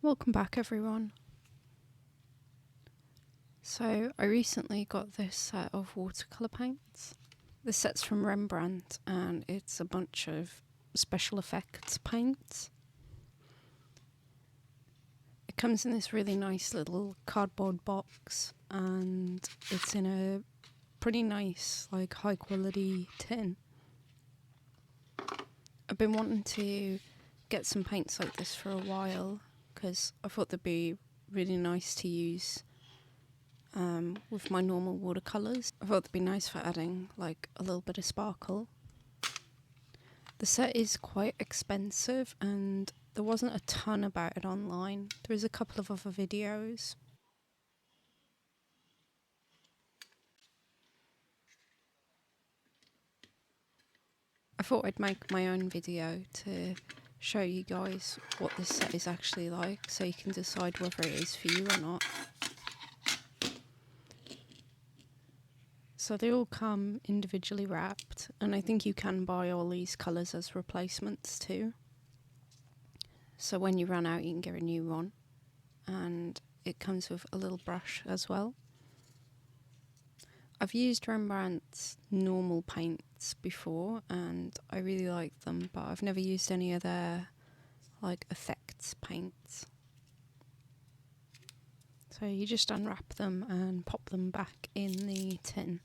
Welcome back everyone. So I recently got this set of watercolour paints. This set's from Rembrandt and it's a bunch of special effects paints. It comes in this really nice little cardboard box and it's in a pretty nice, like, high quality tin. I've been wanting to get some paints like this for a while because I thought they'd be really nice to use with my normal watercolours. I thought they'd be nice for adding like a little bit of sparkle. The set is quite expensive and there wasn't a ton about it online. There is a couple of other videos. I thought I'd make my own video to show you guys what this set is actually like so you can decide whether it is for you or not. So they all come individually wrapped, and I think you can buy all these colours as replacements too. So when you run out you can get a new one, and it comes with a little brush as well. I've used Rembrandt's normal paints before and I really like them, but I've never used any of their like effects paints. So you just unwrap them and pop them back in the tin.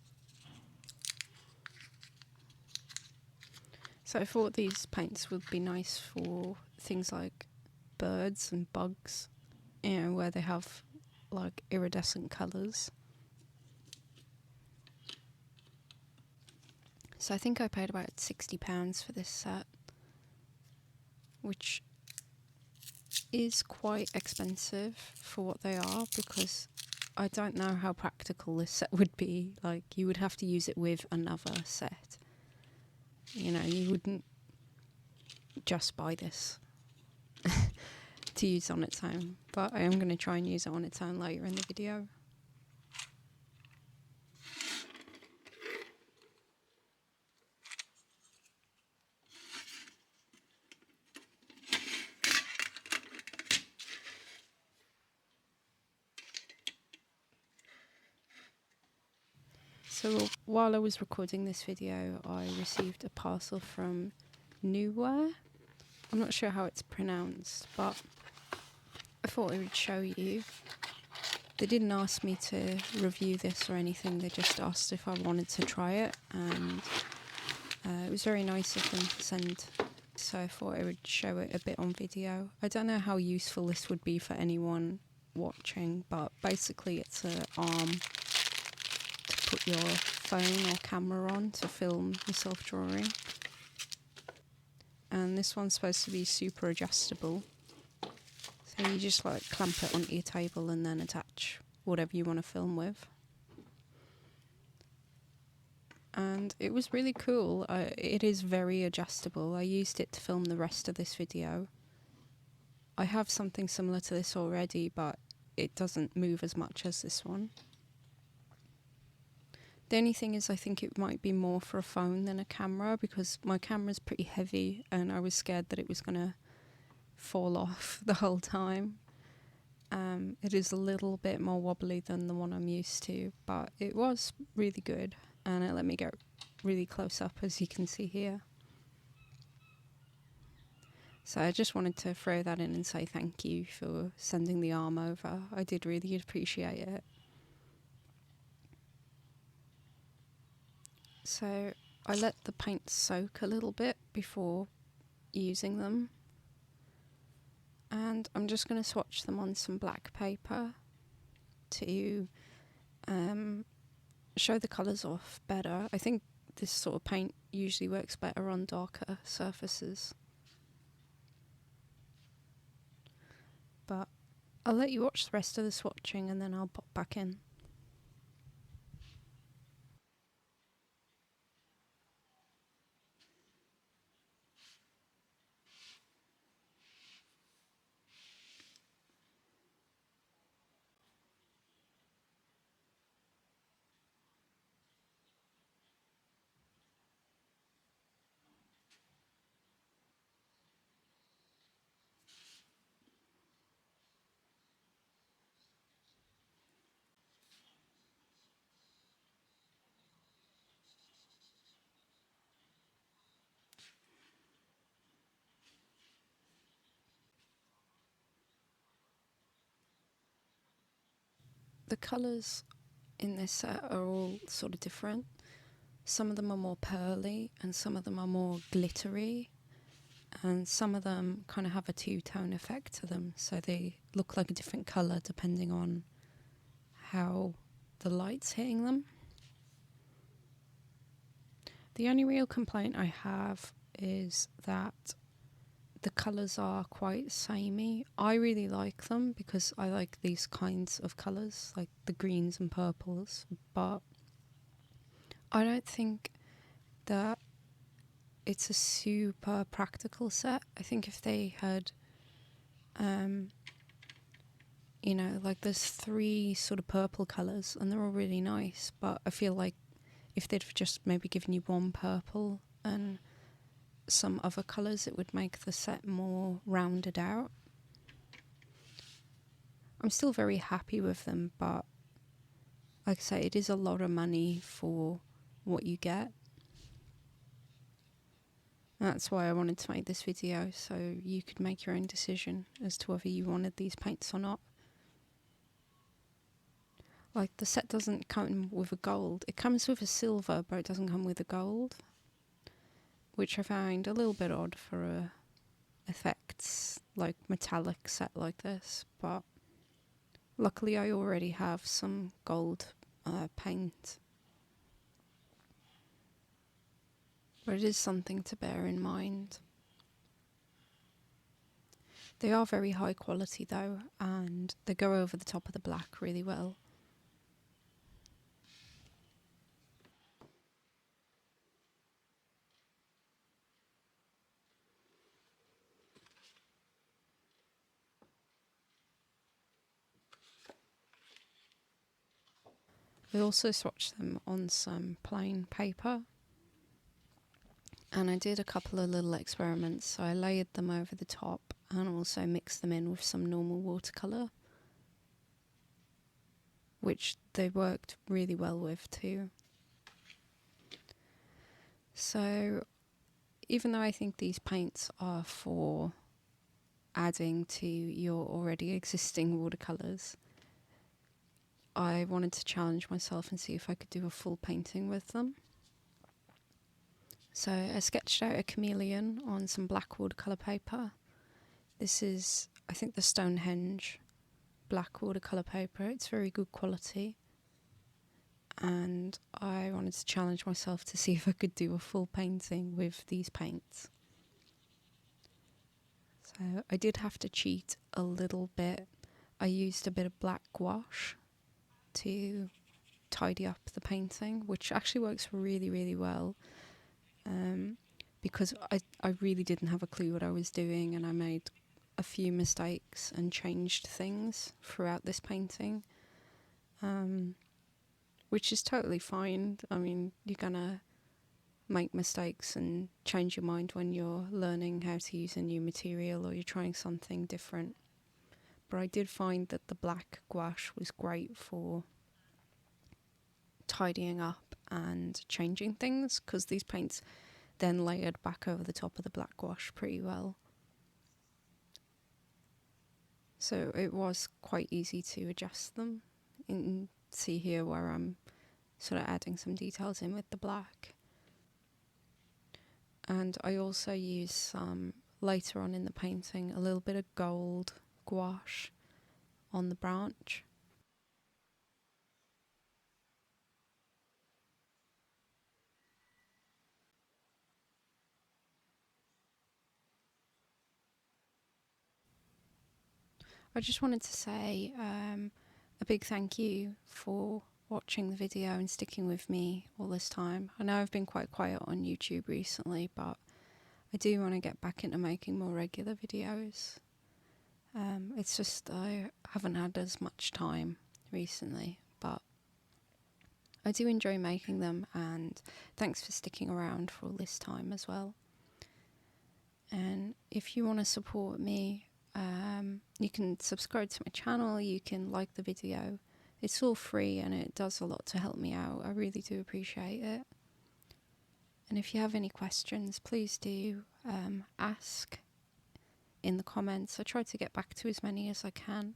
So I thought these paints would be nice for things like birds and bugs, you know, where they have like iridescent colours. So I think I paid about £60 for this set, which is quite expensive for what they are because I don't know how practical this set would be. Like, you would have to use it with another set. You know, you wouldn't just buy this to use on its own, but I am going to try and use it on its own later in the video. So while I was recording this video, I received a parcel from Neweer. I'm not sure how it's pronounced, but I thought I would show you. They didn't ask me to review this or anything, they just asked if I wanted to try it, and it was very nice of them to send, so I thought I would show it a bit on video. I don't know how useful this would be for anyone watching, but basically it's an arm to put your phone or camera on to film yourself drawing. And this one's supposed to be super adjustable. So you just like clamp it onto your table and then attach whatever you want to film with. And it was really cool. It is very adjustable. I used it to film the rest of this video. I have something similar to this already, but it doesn't move as much as this one. The only thing is I think it might be more for a phone than a camera because my camera's pretty heavy and I was scared that it was going to fall off the whole time. It is a little bit more wobbly than the one I'm used to, but it was really good and it let me get really close up, as you can see here. So I just wanted to throw that in and say thank you for sending the arm over. I did really appreciate it. So I let the paint soak a little bit before using them. And I'm just going to swatch them on some black paper to show the colours off better. I think this sort of paint usually works better on darker surfaces. But I'll let you watch the rest of the swatching and then I'll pop back in. the colours in this set are all sort of different. Some of them are more pearly and some of them are more glittery, and some of them kind of have a two-tone effect to them, so they look like a different colour depending on how the light's hitting them. The only real complaint I have is that the colours are quite samey. I really like them because I like these kinds of colours, like the greens and purples, but I don't think that it's a super practical set. I think if they had, you know, like there's 3 sort of purple colours and they're all really nice, but I feel like if they'd just maybe given you 1 purple and some other colours, it would make the set more rounded out. I'm still very happy with them, but like I say, it is a lot of money for what you get. That's why I wanted to make this video, so you could make your own decision as to whether you wanted these paints or not. Like, the set doesn't come with a gold. It comes with a silver, but it doesn't come with a gold, which I found a little bit odd for a effects, like, metallic set like this, but luckily I already have some gold paint. But it is something to bear in mind. They are very high quality though, and they go over the top of the black really well. I also swatched them on some plain paper, and I did a couple of little experiments. So I layered them over the top and also mixed them in with some normal watercolour, which they worked really well with too. So even though I think these paints are for adding to your already existing watercolours, I wanted to challenge myself and see if I could do a full painting with them. So I sketched out a chameleon on some black watercolour paper. This is, I think, the Stonehenge black watercolour paper. It's very good quality. And I wanted to challenge myself to see if I could do a full painting with these paints. So I did have to cheat a little bit. I used a bit of black gouache to tidy up the painting, which actually works really, really well, because I really didn't have a clue what I was doing, and I made a few mistakes and changed things throughout this painting, which is totally fine. I mean, you're gonna make mistakes and change your mind when you're learning how to use a new material or you're trying something different. But I did find that the black gouache was great for tidying up and changing things, because these paints then layered back over the top of the black gouache pretty well. So it was quite easy to adjust them. And see here where I'm sort of adding some details in with the black. And I also use some, later on in the painting, a little bit of gold gouache on the branch. I just wanted to say a big thank you for watching the video and sticking with me all this time. I know I've been quite quiet on YouTube recently, but I do want to get back into making more regular videos. It's just I haven't had as much time recently, but I do enjoy making them, and thanks for sticking around for all this time as well. And if you want to support me, you can subscribe to my channel, you can like the video. It's all free and it does a lot to help me out. I really do appreciate it. And if you have any questions, please do ask in the comments. I try to get back to as many as I can.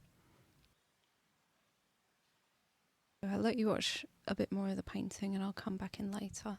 I'll let you watch a bit more of the painting and I'll come back in later.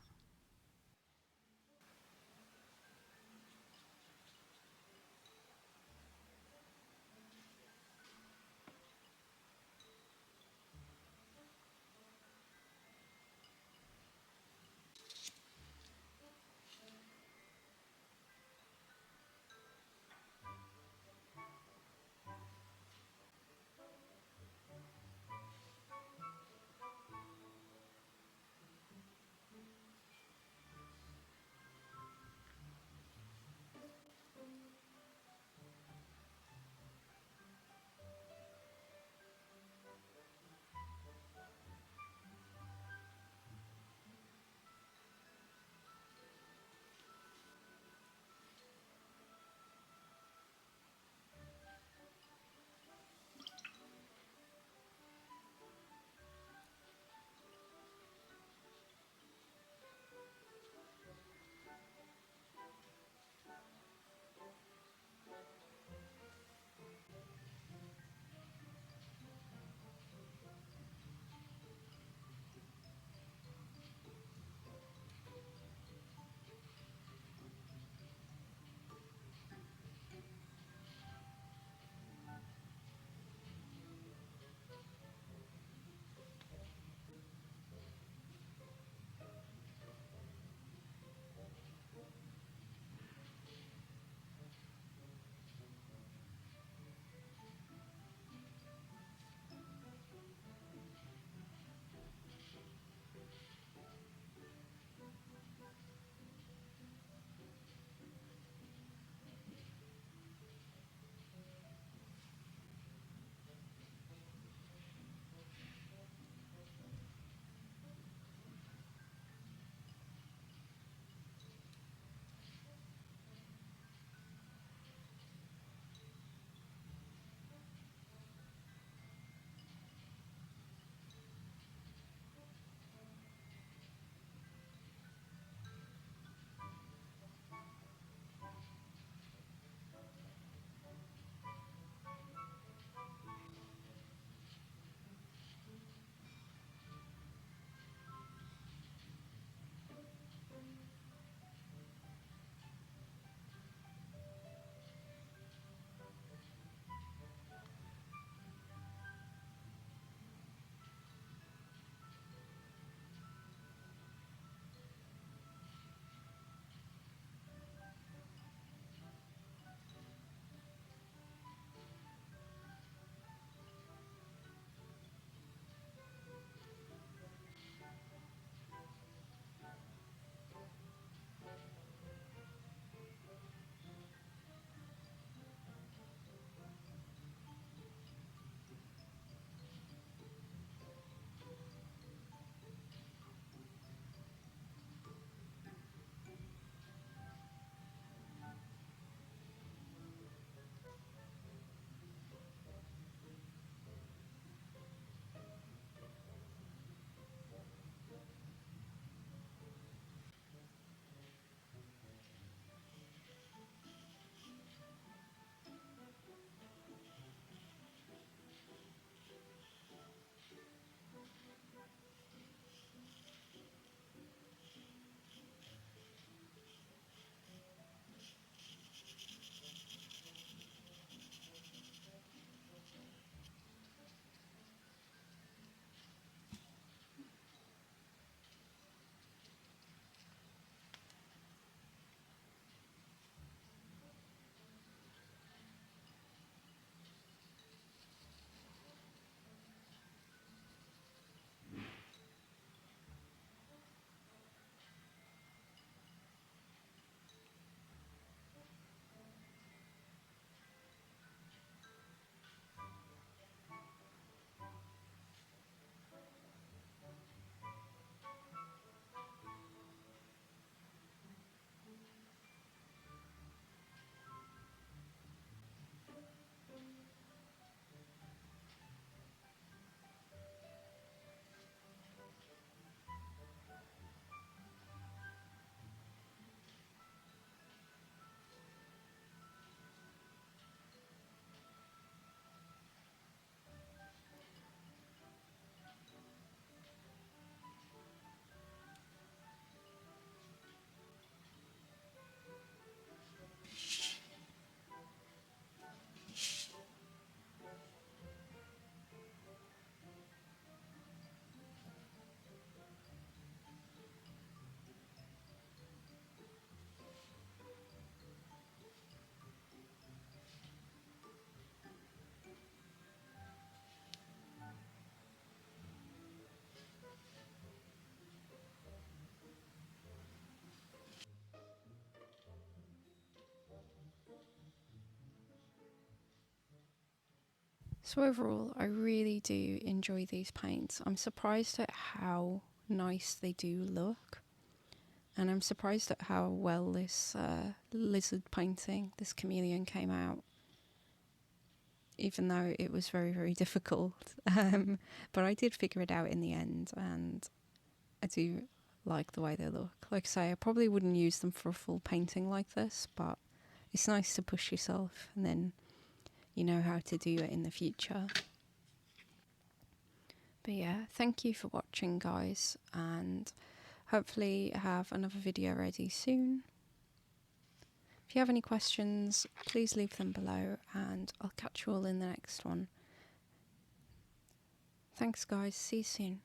So overall, I really do enjoy these paints. I'm surprised at how nice they do look. And I'm surprised at how well this lizard painting, this chameleon, came out. Even though it was very, very difficult. But I did figure it out in the end, and I do like the way they look. Like I say, I probably wouldn't use them for a full painting like this, but it's nice to push yourself, and then you know how to do it in the future. But yeah, thank you for watching, guys, and hopefully have another video ready soon. If you have any questions, please leave them below, and I'll catch you all in the next one. Thanks, guys. See you soon.